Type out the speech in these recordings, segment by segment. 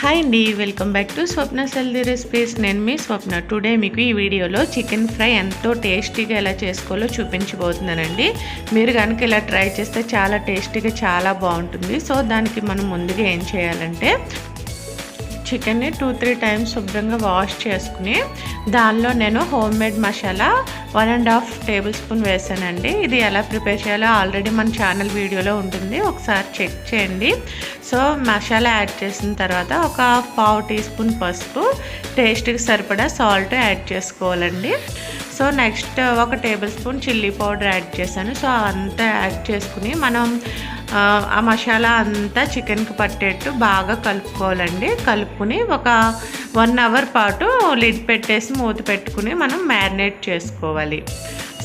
Hi అండి, welcome back to Swapna healthy recipes. నేను మీ స్వప్న. Today మీకు ఈ వీడియోలో చికెన్ ఫ్రై ఎంతో టేస్టీగా ఎలా చేసుకోవాలో చూపించబోతున్నానండి. మీరు కనుక ఇలా ట్రై చేస్తే చాలా టేస్టీగా చాలా బాగుంటుంది. సో దానికి మనం ముందుగా ఏం చేయాలంటే చికెన్ని 2-3 టైమ్స్ శుభ్రంగా వాష్ చేసుకుని దానిలో నేను home made masala 1.5 table spoon వేసానండి. ఇది ఎలా ప్రిపేర్ చేయాలో ఆల్రెడీ మన ఛానల్ వీడియోలో ఉంటుంది, ఒకసారి చెక్ చేయండి. సో మసాలా యాడ్ చేసిన తర్వాత ఒక 1/2 టీ స్పూన్ పసుపు, టేస్ట్కి సరిపడా సాల్ట్ యాడ్ చేసుకోవాలండి. So next 1 table spoon chilli powder add చేశాను. సో అంతా యాడ్ చేసుకుని మనం ఆ మసాలా అంతా చికెన్కి పట్టేట్టు బాగా కలుపుకోవాలండి. కలుపుకుని ఒక 1 అవర్ పాటు లిడ్ పెట్టేసి మూత పెట్టుకుని మనం మ్యారినేట్ చేసుకోవాలి.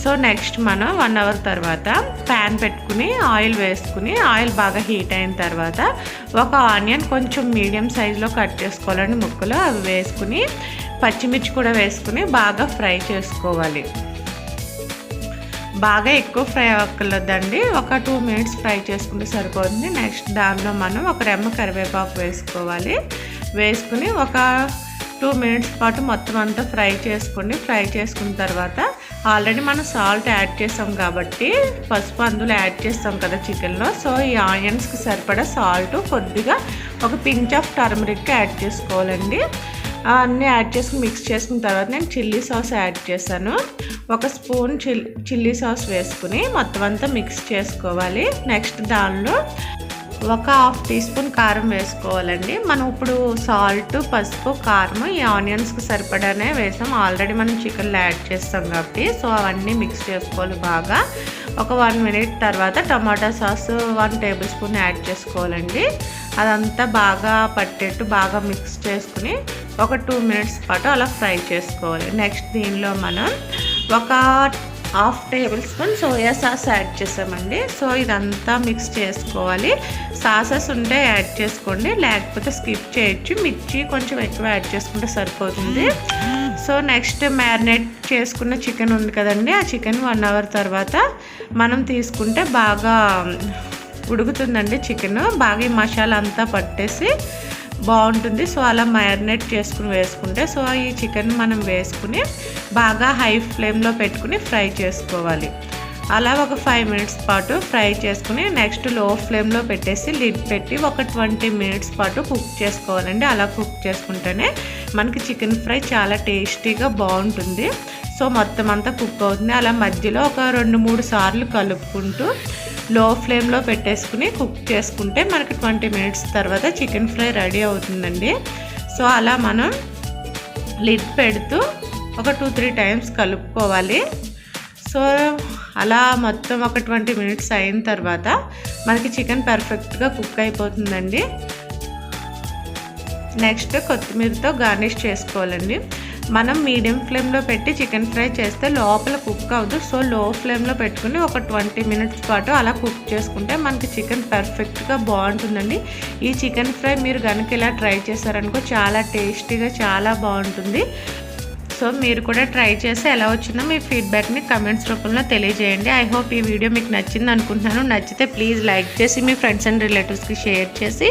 సో నెక్స్ట్ మనం 1 అవర్ తర్వాత ప్యాన్ పెట్టుకుని ఆయిల్ వేసుకుని ఆయిల్ బాగా హీట్ అయిన తర్వాత ఒక ఆనియన్ కొంచెం మీడియం సైజులో కట్ చేసుకోవాలండి ముక్కలు. అవి వేసుకుని పచ్చిమిర్చి కూడా వేసుకుని బాగా ఫ్రై చేసుకోవాలి. బాగా ఎక్కువ ఫ్రై అవ్వక్కర్లేదండి, ఒక 2 మినిట్స్ ఫ్రై చేసుకుంటే సరిపోతుంది. నెక్స్ట్ దానిలో మనం ఒక రెమ్మ కరివేపాకు వేసుకోవాలి. వేసుకుని ఒక 2 మినిట్స్ పాటు మొత్తం అంతా ఫ్రై చేసుకోండి. ఫ్రై చేసుకున్న తర్వాత ఆల్రెడీ మనం సాల్ట్ యాడ్ చేసాం కాబట్టి పసుపు అందులో యాడ్ చేస్తాం కదా చికెన్లో. సో ఈ ఆనియన్స్కి సరిపడా సాల్ట్, కొద్దిగా ఒక పించ్ ఆఫ్ టర్మరిక్ యాడ్ చేసుకోవాలండి. అన్నీ యాడ్ చేసుకుని మిక్స్ చేసుకున్న తర్వాత నేను చిల్లీ సాస్ యాడ్ చేశాను. 1 స్పూన్ చిల్లీ సాస్ వేసుకుని మొత్తం అంతా మిక్స్ చేసుకోవాలి. నెక్స్ట్ దానిలో ఒక 1/2 టీ స్పూన్ కారం వేసుకోవాలండి. మనం ఇప్పుడు సాల్ట్, పసుపు, కారం ఈ ఆనియన్స్కి సరిపడానే వేసాం, ఆల్రెడీ మనం చికెన్లో యాడ్ చేస్తాం కాబట్టి. సో అవన్నీ మిక్స్ చేసుకోవాలి బాగా. ఒక 1 మినిట్ తర్వాత టమాటా సాస్ 1 టేబుల్ స్పూన్ యాడ్ చేసుకోవాలండి. అదంతా బాగా పట్టేట్టు బాగా మిక్స్ చేసుకుని ఒక 2 మినిట్స్ పాటు అలా ఫ్రై చేసుకోవాలి. నెక్స్ట్ దీనిలో మనం ఒక 1/2 table spoon soya sauce add చేసామండి. సో ఇదంతా మిక్స్ చేసుకోవాలి. సాసెస్ ఉంటే యాడ్ చేసుకోండి, లేకపోతే స్కిప్ చేయొచ్చు. మిర్చి కొంచెం ఎక్కువ యాడ్ చేసుకుంటే సరిపోతుంది. సో నెక్స్ట్ మ్యారినేట్ చేసుకున్న చికెన్ ఉంది కదండి, ఆ చికెన్ 1 అవర్ తర్వాత మనం తీసుకుంటే బాగా ఉడుకుతుందండి చికెన్. బాగా ఈ మసాలా అంతా పట్టేసి బాగుంటుంది. సో అలా మ్యారినేట్ చేసుకుని వేసుకుంటే సో ఈ చికెన్ మనం వేసుకుని బాగా హై ఫ్లేమ్లో పెట్టుకుని ఫ్రై చేసుకోవాలి. అలా ఒక 5 మినిట్స్ పాటు ఫ్రై చేసుకుని నెక్స్ట్ లో ఫ్లేమ్లో పెట్టేసి లిడ్ పెట్టి ఒక 20 మినిట్స్ పాటు కుక్ చేసుకోవాలండి. అలా కుక్ చేసుకుంటేనే మనకి చికెన్ ఫ్రై చాలా టేస్టీగా బాగుంటుంది. సో మొత్తం అంతా కుక్ అవుతుంది. అలా మధ్యలో ఒక 2-3 సార్లు కలుపుకుంటూ లో ఫ్లేమ్లో పెట్టేసుకుని కుక్ చేసుకుంటే మనకి 20 మినిట్స్ తర్వాత చికెన్ ఫ్రై రెడీ అవుతుందండి. సో అలా మనం లిడ్ పెడుతూ ఒక 2-3 టైమ్స్ కలుపుకోవాలి. సో అలా మొత్తం ఒక 20 మినిట్స్ అయిన తర్వాత మనకి చికెన్ పర్ఫెక్ట్గా కుక్ అయిపోతుందండి. నెక్స్ట్ కొత్తిమీరతో గార్నిష్ చేసుకోవాలండి. మనం మీడియం ఫ్లేమ్లో పెట్టి చికెన్ ఫ్రై చేస్తే లోపల కుక్ అవ్వదు. సో లో ఫ్లేమ్లో పెట్టుకుని ఒక 20 మినిట్స్ పాటు అలా కుక్ చేసుకుంటే మనకి చికెన్ పర్ఫెక్ట్గా బాగుంటుందండి. ఈ చికెన్ ఫ్రై మీరు కనుక ఇలా ట్రై చేశారనుకో చాలా టేస్టీగా చాలా బాగుంటుంది. సో మీరు కూడా ట్రై చేసి ఎలా వచ్చిందో మీ ఫీడ్బ్యాక్ని కమెంట్స్ రూపంలో తెలియజేయండి. ఐ హోప్ ఈ వీడియో మీకు నచ్చింది అనుకుంటున్నాను. నచ్చితే ప్లీజ్ లైక్ చేసి మీ ఫ్రెండ్స్ అండ్ రిలేటివ్స్కి షేర్ చేసి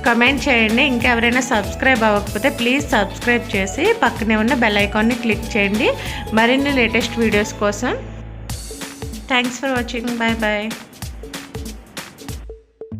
కమెంట్ చేయండి. ఇంకెవరైనా సబ్స్క్రైబ్ అవ్వకపోతే ప్లీజ్ సబ్స్క్రైబ్ చేసి పక్కనే ఉన్న బెల్ ఐకాన్ని క్లిక్ చేయండి మరిన్ని లేటెస్ట్ వీడియోస్ కోసం. Thanks for watching. Bye bye.